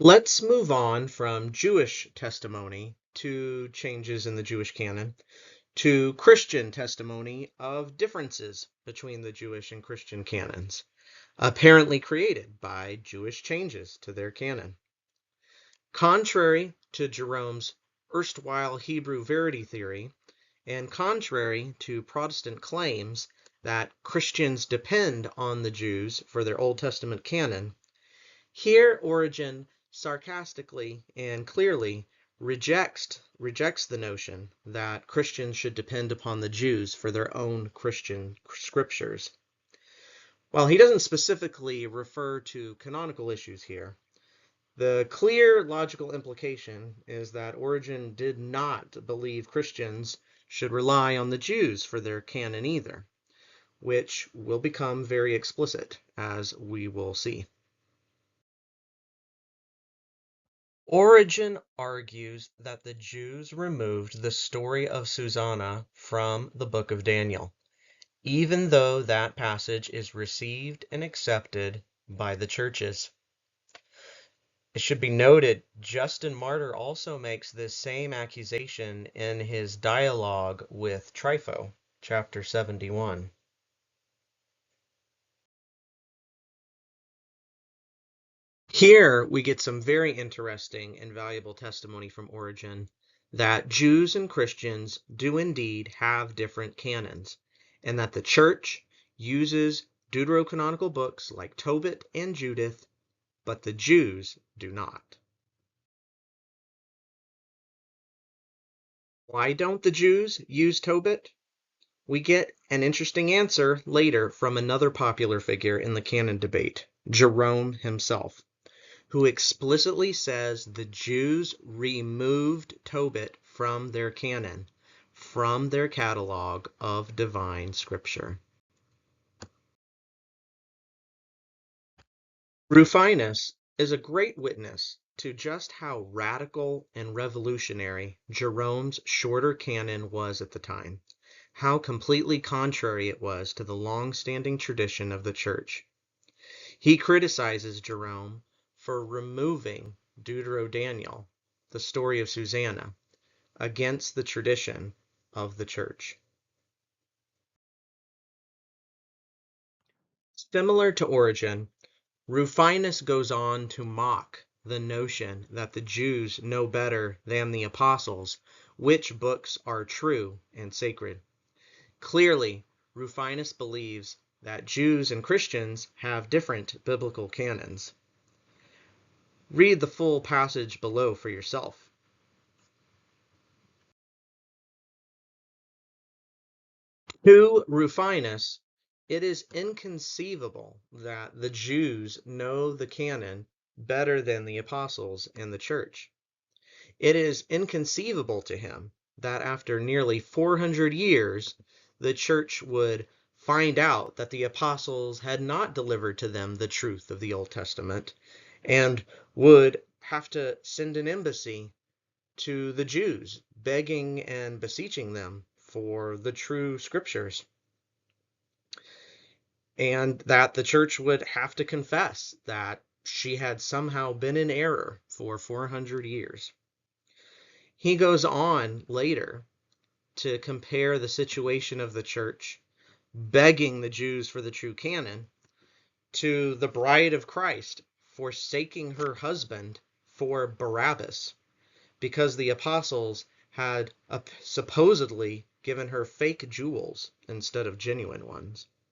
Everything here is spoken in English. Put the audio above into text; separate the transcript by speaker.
Speaker 1: Let's move on from Jewish testimony to changes in the Jewish canon to Christian testimony of differences between the Jewish and Christian canons, apparently created by Jewish changes to their canon. Contrary to Jerome's erstwhile Hebrew verity theory, and contrary to Protestant claims that Christians depend on the Jews for their Old Testament canon, here Origen sarcastically and clearly rejects the notion that Christians should depend upon the Jews for their own Christian scriptures. While he doesn't specifically refer to canonical issues here, the clear logical implication is that Origen did not believe Christians should rely on the Jews for their canon either, which will become very explicit, as we will see. Origen argues that the Jews removed the story of Susanna from the book of Daniel, even though that passage is received and accepted by the churches. It should be noted, Justin Martyr also makes this same accusation in his dialogue with Trypho, chapter 71. Here we get some very interesting and valuable testimony from Origen that Jews and Christians do indeed have different canons, and that the Church uses deuterocanonical books like Tobit and Judith, but the Jews do not. Why don't the Jews use Tobit? We get an interesting answer later from another popular figure in the canon debate, Jerome himself, who explicitly says the Jews removed Tobit from their canon, from their catalog of divine scripture. Rufinus is a great witness to just how radical and revolutionary Jerome's shorter canon was at the time, how completely contrary it was to the long-standing tradition of the Church. He criticizes Jerome for removing Deuterodaniel, the story of Susanna, against the tradition of the Church. Similar to Origen, Rufinus goes on to mock the notion that the Jews know better than the apostles which books are true and sacred. Clearly, Rufinus believes that Jews and Christians have different biblical canons. Read the full passage below for yourself. To Rufinus, it is inconceivable that the Jews know the canon better than the apostles and the church. It is inconceivable to him that after nearly 400 years, the church would find out that the apostles had not delivered to them the truth of the Old Testament and would have to send an embassy to the Jews, begging and beseeching them for the true scriptures, and that the church would have to confess that she had somehow been in error for 400 years. He goes on later to compare the situation of the church begging the Jews for the true canon to the bride of Christ forsaking her husband for Barabbas because the apostles had supposedly given her fake jewels instead of genuine ones.